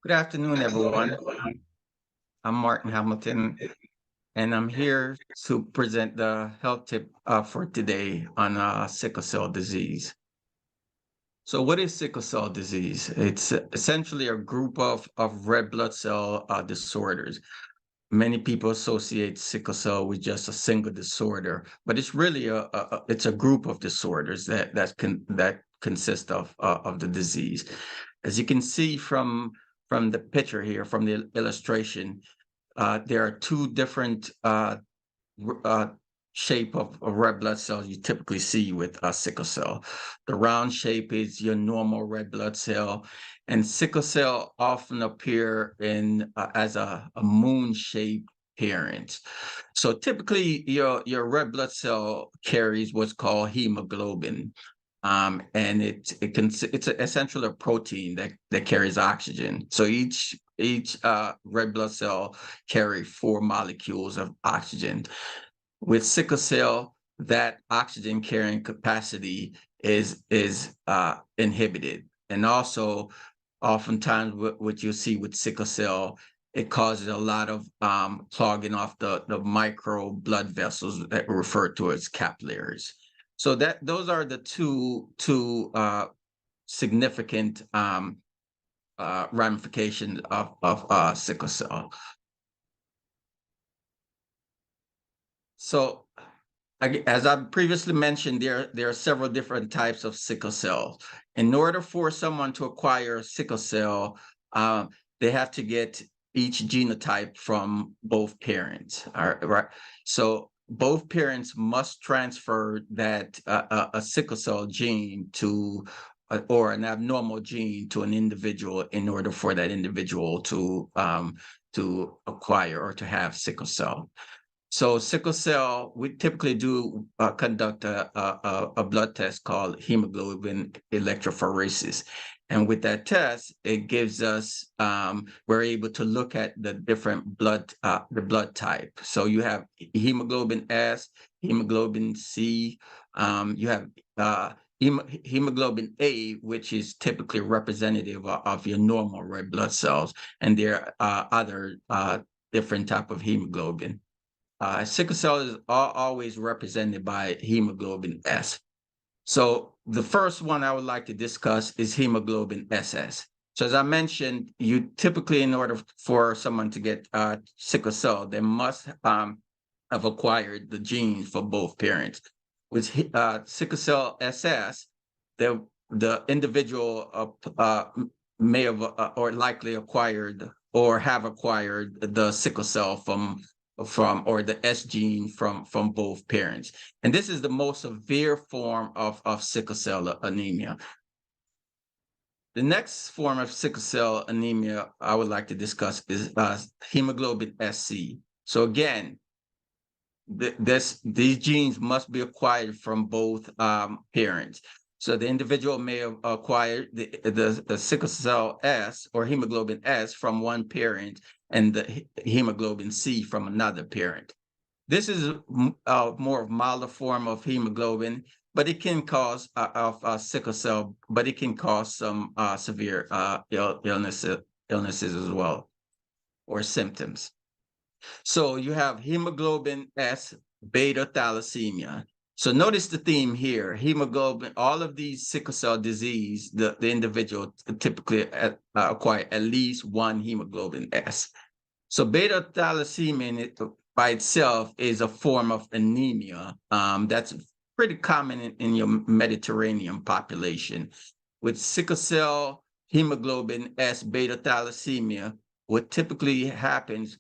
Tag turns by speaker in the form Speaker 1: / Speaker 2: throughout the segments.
Speaker 1: Good afternoon, everyone. I'm Martin Hamilton, and I'm here to present the health tip for today on sickle cell disease. So, what is sickle cell disease? It's essentially a group of red blood cell disorders. Many people associate sickle cell with just a single disorder, but it's really it's a group of disorders that consist of the disease. As you can see from the picture here, from the illustration, there are two different shape of red blood cells you typically see with sickle cell. The round shape is your normal red blood cell, and sickle cell often appear in as a moon-shaped appearance. So typically, your red blood cell carries what's called hemoglobin. And it's essentially a protein that carries oxygen. So each red blood cell carry 4 molecules of oxygen. With sickle cell, that oxygen carrying capacity is inhibited, and also oftentimes what you see with sickle cell, it causes a lot of clogging off the micro blood vessels that we refer to as capillaries. So that those are the two significant ramifications of sickle cell. So, as I previously mentioned, there are several different types of sickle cell. In order for someone to acquire sickle cell, they have to get each genotype from both parents. All right. So both parents must transfer that a sickle cell gene to or an abnormal gene to an individual in order for that individual to acquire or to have sickle cell. So sickle cell, we typically do conduct a blood test called hemoglobin electrophoresis. And with that test, it gives us, we're able to look at the different the blood type. So you have hemoglobin S, hemoglobin C, you have hemoglobin A, which is typically representative of your normal red blood cells. And there are other different type of hemoglobin. Sickle cell is always represented by hemoglobin S. So the first one I would like to discuss is hemoglobin SS. So as I mentioned, you typically, in order for someone to get sickle cell, they must have acquired the genes for both parents. With sickle cell SS, the individual may have or likely acquired or have acquired the sickle cell from or the S gene from both parents. And this is the most severe form of sickle cell anemia. The next form of sickle cell anemia I would like to discuss is hemoglobin SC. So again, these genes must be acquired from both parents. So the individual may have acquired the sickle cell S or hemoglobin S from one parent and the hemoglobin C from another parent. This is a more milder form of hemoglobin, but it can cause of sickle cell, but it can cause some severe illnesses as well, or symptoms. So you have hemoglobin S beta thalassemia. So notice the theme here, hemoglobin, all of these sickle cell disease, the individual typically acquire at least one hemoglobin S. So beta thalassemia by itself is a form of anemia that's pretty common in your Mediterranean population. With sickle cell hemoglobin S beta thalassemia, what typically happens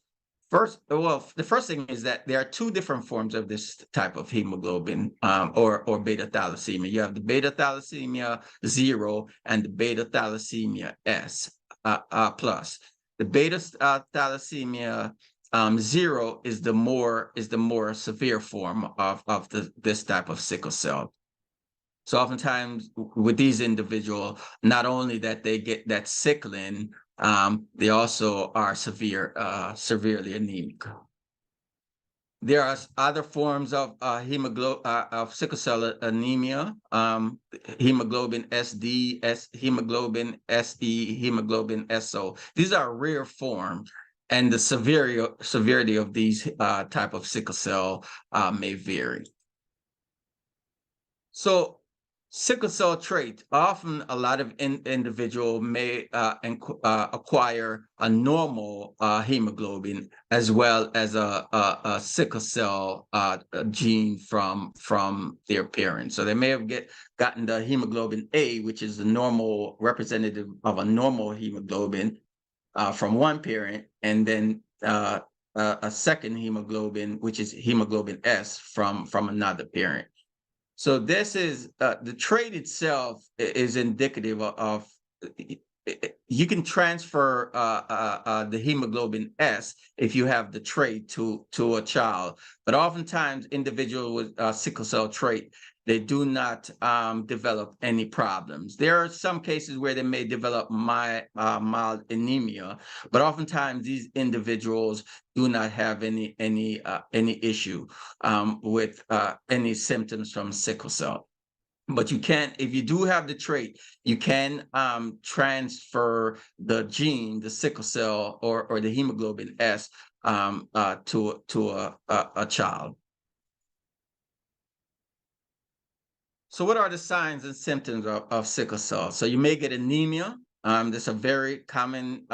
Speaker 1: the first thing is that there are two different forms of this type of hemoglobin or beta thalassemia. You have the beta thalassemia 0 and the beta thalassemia S plus. The beta thalassemia 0 is the more severe form of this type of sickle cell. So oftentimes with these individuals, not only that they get that sickling, they also are severely anemic. There are other forms of of sickle cell anemia, hemoglobin SD, hemoglobin SE, hemoglobin SO. These are rare forms, and the severity of these type of sickle cell may vary. So sickle cell trait, often a lot of individual may acquire a normal hemoglobin as well as a sickle cell gene from their parents. So they may have gotten the hemoglobin A, which is the normal representative of a normal hemoglobin from one parent, and then a second hemoglobin, which is hemoglobin S from another parent. So this is the trait itself is indicative of you can transfer the hemoglobin S if you have the trait to a child, but oftentimes individuals with sickle cell trait, they do not develop any problems. There are some cases where they may develop mild anemia, but oftentimes these individuals do not have any issue with any symptoms from sickle cell. But you can, if you do have the trait, you can transfer the gene, the sickle cell or the hemoglobin S to a child. So what are the signs and symptoms of sickle cell? So you may get anemia. That's a very common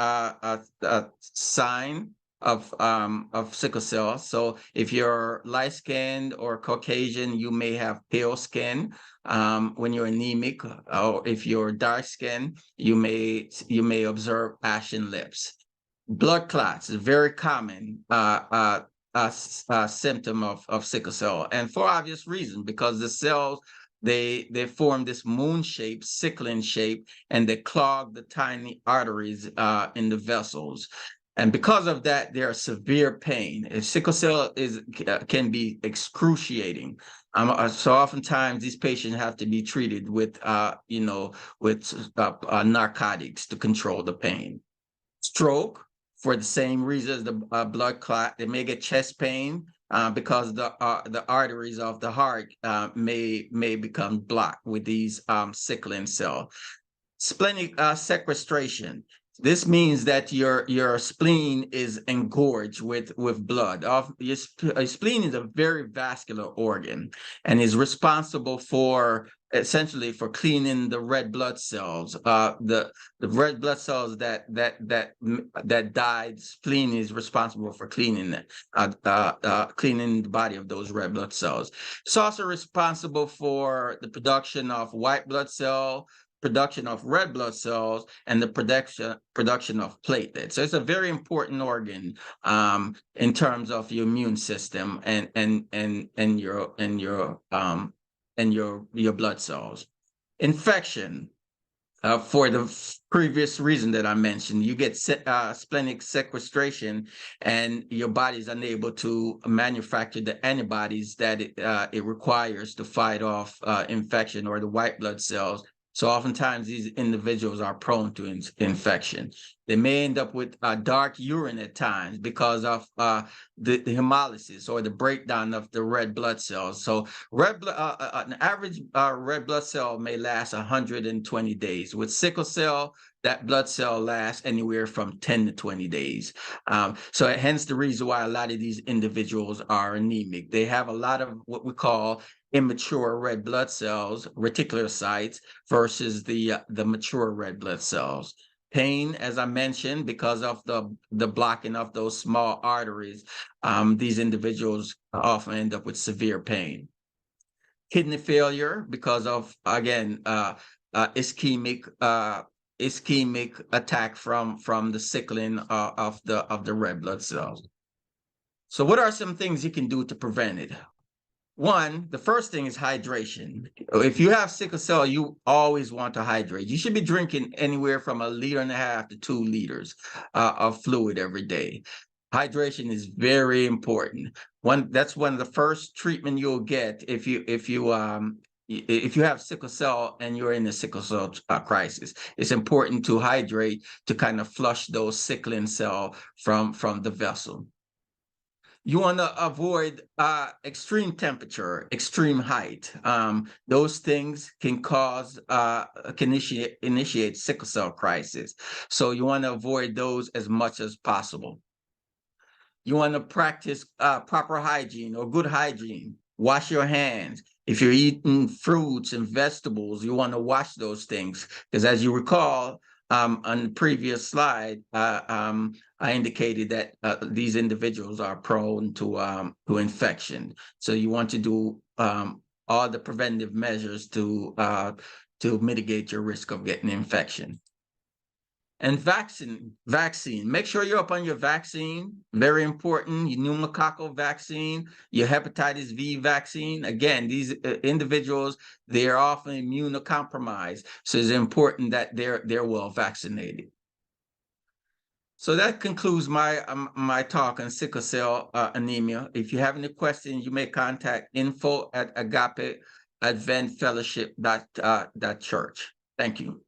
Speaker 1: sign of sickle cell. So if you're light-skinned or Caucasian, you may have pale skin when you're anemic, or if you're dark-skinned, you may observe ashen lips. Blood clots is a very common symptom of sickle cell, and for obvious reason, because the cells they form this moon shape, sickling shape, and they clog the tiny arteries in the vessels. And because of that, there are severe pain. If sickle cell can be excruciating. So oftentimes these patients have to be treated with with narcotics to control the pain. Stroke, for the same reason as the blood clot, they may get chest pain because the arteries of the heart may become blocked with these sickling cell. Splenic sequestration. This means that your spleen is engorged with blood. Your spleen is a very vascular organ and is responsible for essentially for cleaning the red blood cells. The red blood cells that died, spleen is responsible for cleaning cleaning the body of those red blood cells. It's also responsible for the production of white blood cell, production of red blood cells, and the production of platelets. So it's a very important organ in terms of your immune system and your blood cells. Infection. For the previous reason that I mentioned, you get splenic sequestration, and your body is unable to manufacture the antibodies that it requires to fight off infection or the white blood cells. So oftentimes these individuals are prone to infection. They may end up with dark urine at times because of the hemolysis or the breakdown of the red blood cells. So an average red blood cell may last 120 days. With sickle cell, that blood cell lasts anywhere from 10 to 20 days. So hence the reason why a lot of these individuals are anemic. They have a lot of what we call immature red blood cells, reticulocytes, versus the mature red blood cells. Pain, as I mentioned, because of the blocking of those small arteries, these individuals often end up with severe pain. Kidney failure because of, again, ischemic attack from the sickling of the red blood cells. So what are some things you can do to prevent it? One, the first thing is hydration. If you have sickle cell, you always want to hydrate. You should be drinking anywhere from 1.5 liters to 2 liters of fluid every day. Hydration is very important. That's one of the first treatment you'll get if you have sickle cell and you're in a sickle cell crisis. It's important to hydrate to kind of flush those sickling cell from the vessel. You want to avoid extreme temperature, extreme height. Those things can initiate sickle cell crisis. So you want to avoid those as much as possible. You want to practice proper hygiene or good hygiene. Wash your hands. If you're eating fruits and vegetables, you want to wash those things, because as you recall, on the previous slide, I indicated that these individuals are prone to infection. So you want to do all the preventive measures to mitigate your risk of getting infection. And vaccine. Make sure you're up on your vaccine. Very important. Your pneumococcal vaccine, your hepatitis V vaccine. Again, these individuals, they are often immunocompromised, so it's important that they're well vaccinated. So that concludes my talk on sickle cell anemia. If you have any questions, you may contact info@agapeadventfellowship.church. Thank you.